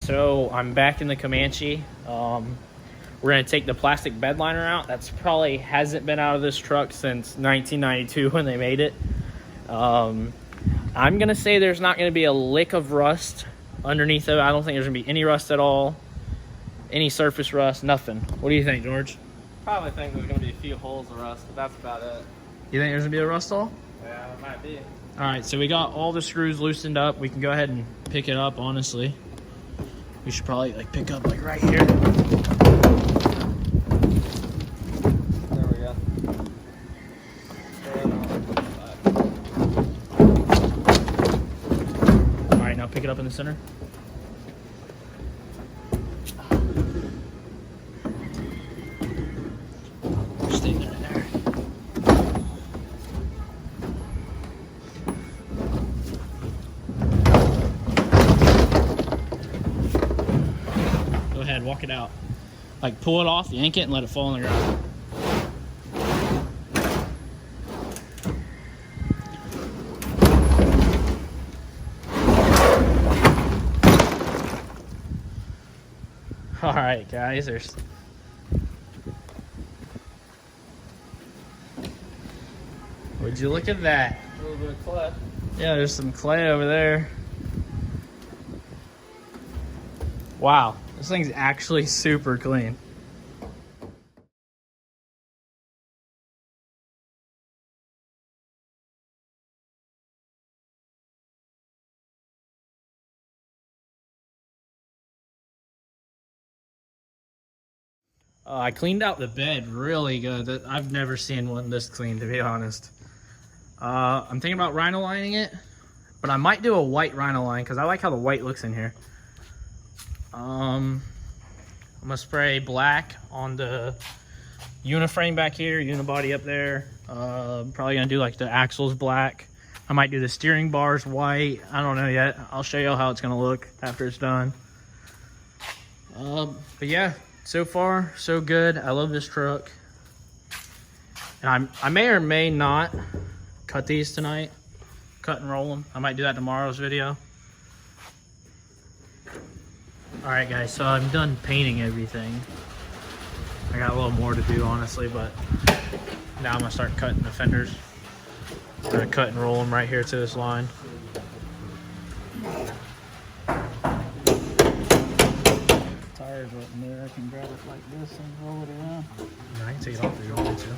So I'm back in the Comanche. We're gonna take the plastic bed liner out. That's probably hasn't been out of this truck since 1992 when they made it. I'm gonna say there's not gonna be a lick of rust underneath it. I don't think there's gonna be any rust at all. Any surface rust, nothing. What do you think, George? Probably think there's gonna be a few holes of rust, but that's about it. You think there's gonna be a rust hole? Yeah, it might be. All right, so we got all the screws loosened up. We can go ahead and pick it up, honestly. We should probably like pick up like right here. There we go. All right, now pick it up in the center. Stay there. Go ahead, walk it out. Like pull it off, yank it, and let it fall on the ground. All right, guys, would you look at that? A little bit of clay. Yeah, there's some clay over there. Wow, this thing's actually super clean. I cleaned out the bed really good. I've never seen one this clean, to be honest. I'm thinking about rhino lining it, but I might do a white rhino line because I like how the white looks in here. I'm gonna spray black on the uniframe back here, unibody up there. Probably gonna do like the axles black. I might do the steering bars white. I don't know yet. I'll show you how it's gonna look after it's done. But yeah, so far so good. I love this truck. And I may or may not cut these tonight. Cut and roll them. I might do that tomorrow's video. All right, guys, so I'm done painting everything. I got a little more to do, honestly, but now I'm gonna start cutting the fenders. I'm gonna cut and roll them right here to this line. Tires up in there. I can grab it like this and roll it around. Yeah, I can take it off if you want me to.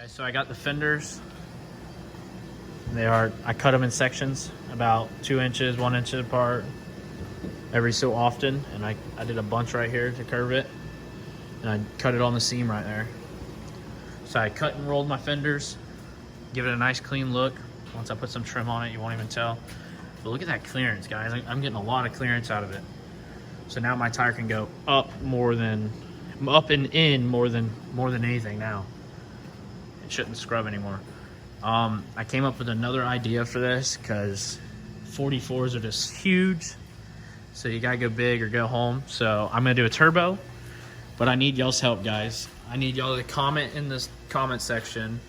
So I got the fenders. I cut them in sections about 2 inches, 1 inch apart every so often. And I did a bunch right here to curve it. And I cut it on the seam right there. So I cut and rolled my fenders, give it a nice clean look. Once I put some trim on it, you won't even tell. But look at that clearance, guys. I'm getting a lot of clearance out of it. So now my tire can go up and in more than anything now. It shouldn't scrub anymore. I came up with another idea for this because 44s are just huge. So you gotta go big or go home. So I'm gonna do a turbo, but I need y'all's help, guys. I need y'all to comment in this comment section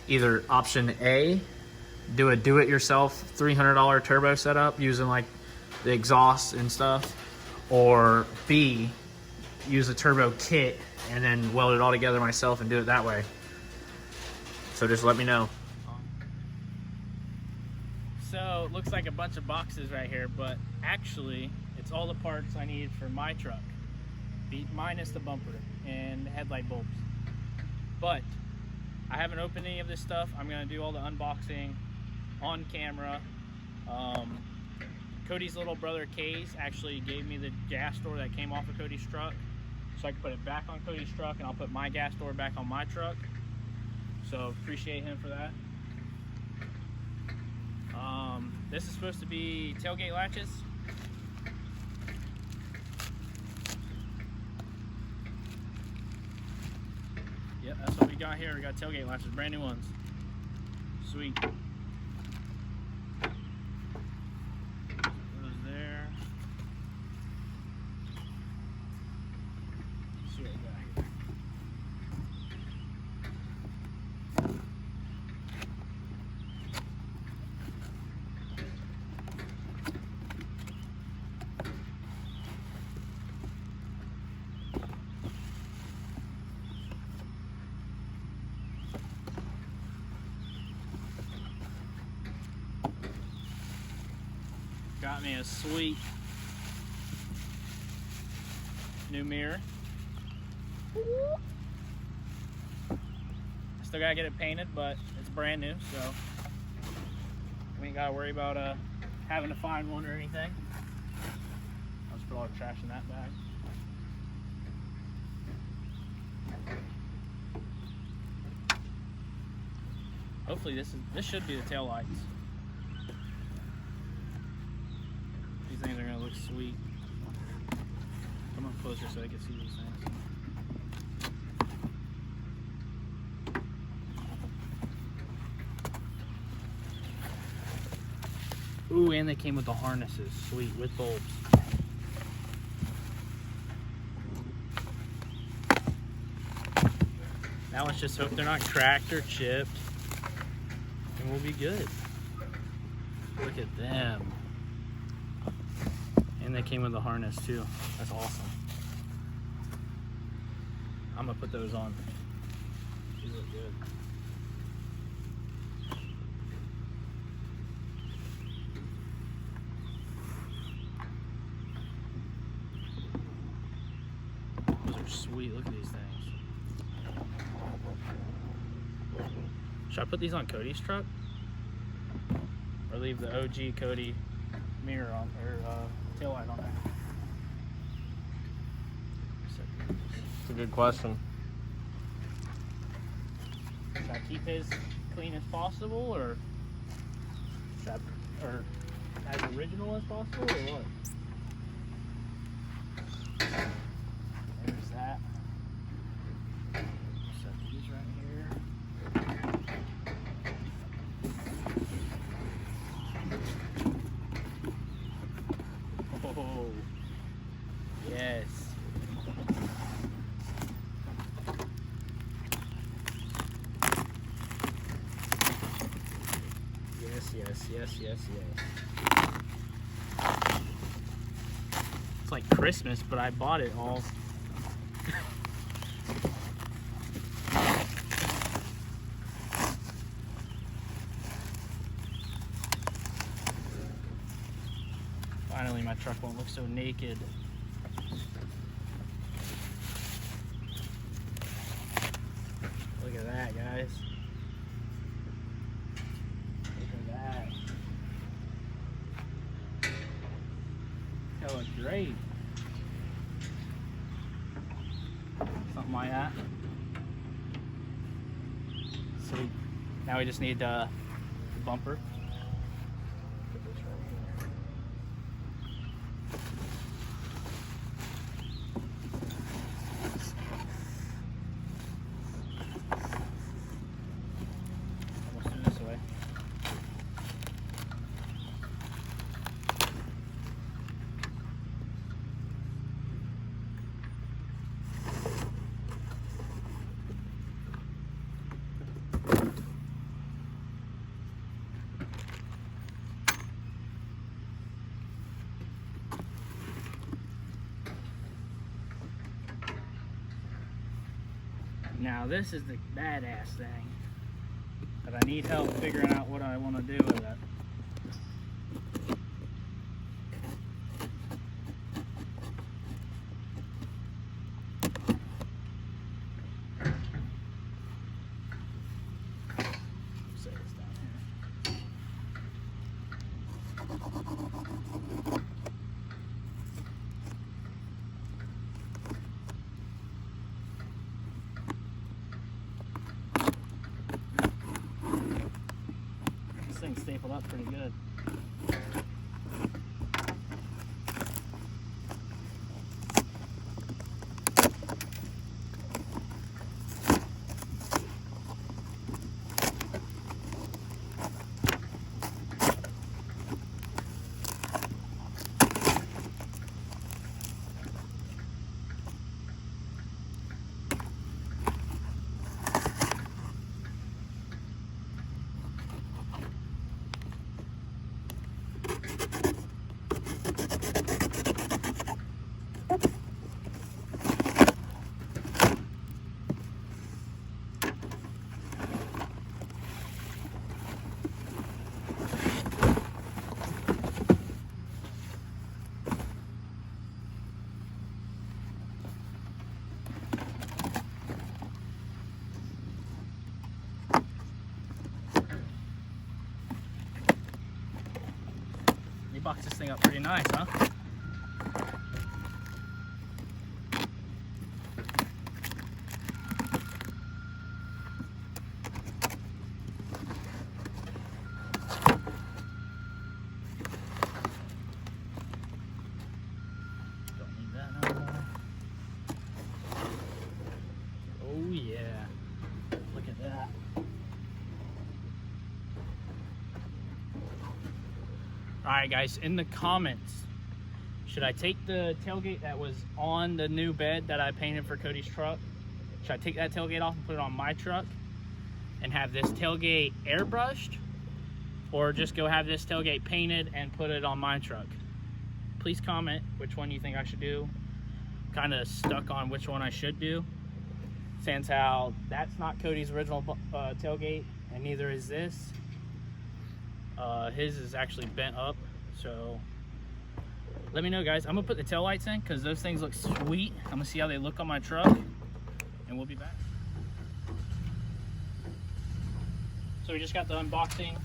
either option A, do a do-it-yourself $300 turbo setup using like the exhaust and stuff, or B, use a turbo kit and then weld it all together myself and do it that way. So just let me know. So it looks like a bunch of boxes right here, but actually it's all the parts I need for my truck, minus the bumper and headlight bulbs. But I haven't opened any of this stuff. I'm gonna do all the unboxing on camera. Cody's little brother Case actually gave me the gas door that came off of Cody's truck, so I can put it back on Cody's truck, and I'll put my gas door back on my truck. So appreciate him for that. This is supposed to be tailgate latches. Yep, that's what we got here. We got tailgate latches, brand new ones. Sweet. Those there. Let's see what we got here. Got me a sweet new mirror. I still gotta get it painted, but it's brand new, so we ain't gotta worry about having to find one or anything. I'll just put all the trash in that bag. Hopefully this should be the tail lights. These things are gonna look sweet. Come up closer so I can see these things. Ooh, and they came with the harnesses. Sweet, with bulbs. Now let's just hope they're not cracked or chipped, and we'll be good. Look at them. And they came with the harness too. That's awesome. I'm gonna put those on. These look good. Those are sweet. Look at these things. Should I put these on Cody's truck? Or leave the OG Cody mirror on, or tail light on there? It's a good question. Should I keep his clean as possible, or should I, or as original as possible, or what? There's that. Set these right here. Oh, yes. Yes. It's like Christmas, but I bought it all. Finally, my truck won't look so naked. Look at that, guys. That looks great. Something like that. Sweet. Now we just need the bumper. Put this right here. Almost threw this away. Now this is the badass thing that I need help figuring out what I want to do with it. Set this down here. This thing's stapled up pretty good. You boxed this thing up pretty nice, huh? Don't need that no more. Oh yeah. Look at that. Alright guys, in the comments, should I take the tailgate that was on the new bed that I painted for Cody's truck? Should I take that tailgate off and put it on my truck and have this tailgate airbrushed? Or just go have this tailgate painted and put it on my truck? Please comment which one you think I should do. Kind of stuck on which one I should do, since how that's not Cody's original tailgate and neither is this. His is actually bent up, so let me know guys. I'm gonna put the tail lights in because those things look sweet. I'm gonna see how they look on my truck and we'll be back. So we just got the unboxing.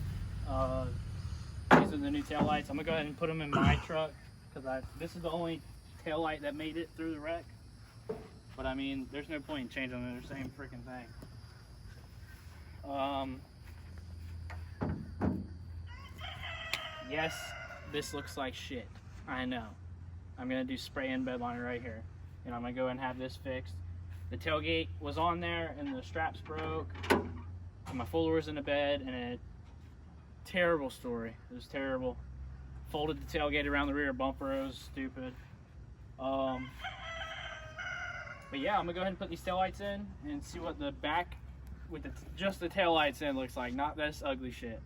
These are the new tail lights. I'm gonna go ahead and put them in my truck because this is the only tail light that made it through the wreck. But I mean, there's no point in changing them. They're the same freaking thing. Yes, this looks like shit. I know. I'm gonna do spray and bed liner right here. And I'm gonna go and have this fixed. The tailgate was on there and the straps broke. And my folder was in the bed and a terrible story. It was terrible. Folded the tailgate around the rear bumper. It was stupid. But yeah, I'm gonna go ahead and put these taillights in and see what the back with just the taillights in looks like. Not this ugly shit.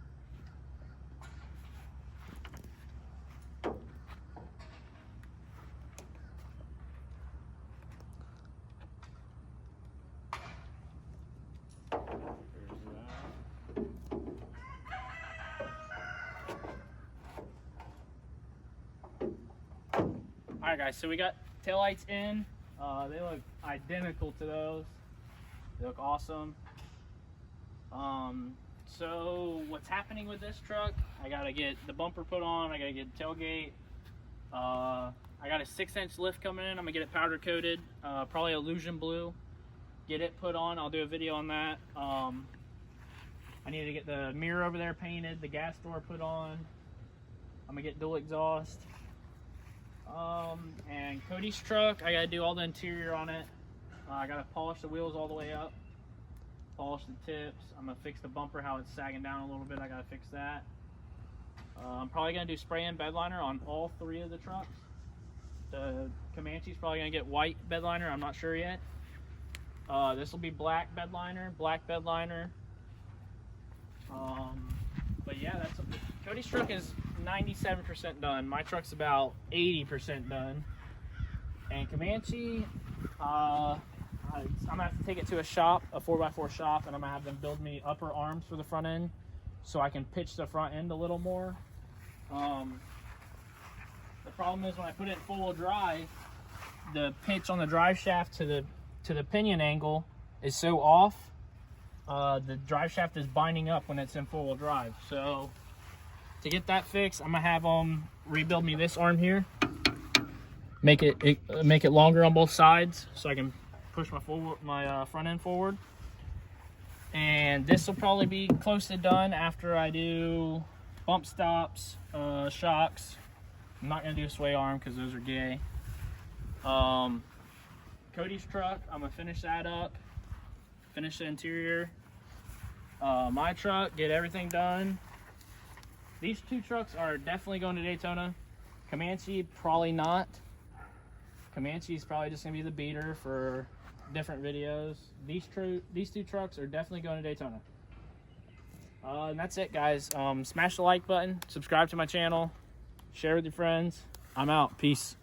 Alright guys, so we got taillights in. They look identical to those. They look awesome. So what's happening with this truck? I gotta get the bumper put on, I gotta get the tailgate. I got a 6-inch lift coming in. I'm gonna get it powder coated, probably illusion blue. Get it put on, I'll do a video on that. I need to get the mirror over there painted, the gas door put on. I'm gonna get dual exhaust. And Cody's truck, I gotta do all the interior on it. I gotta polish the wheels all the way up, polish the tips. I'm gonna fix the bumper, how it's sagging down a little bit. I gotta fix that. I'm probably gonna do spray and bed liner on all 3 of the trucks. The Comanche's probably gonna get white bed liner, I'm not sure yet. This will be black bed liner, black bed liner. But yeah, Cody's truck is 97% done. My truck's about 80% done. And Comanche, I I'm gonna have to take it to a shop, a 4x4 shop, and I'm gonna have them build me upper arms for the front end, so I can pitch the front end a little more. The problem is when I put it in four-wheel drive, the pitch on the drive shaft to the pinion angle is so off. The drive shaft is binding up when it's in four-wheel drive. So to get that fixed, I'm gonna have them rebuild me this arm here, make it longer on both sides, so I can push my front end forward. And this will probably be close to done after I do bump stops, shocks. I'm not gonna do a sway arm because those are gay. Cody's truck, I'm gonna finish that up, finish the interior. My truck, get everything done. These two trucks are definitely going to Daytona. Comanche, probably not. Comanche is probably just gonna be the beater for different videos. These two trucks are definitely going to Daytona. And that's it, guys. Smash the like button, subscribe to my channel, share with your friends. I'm out. Peace.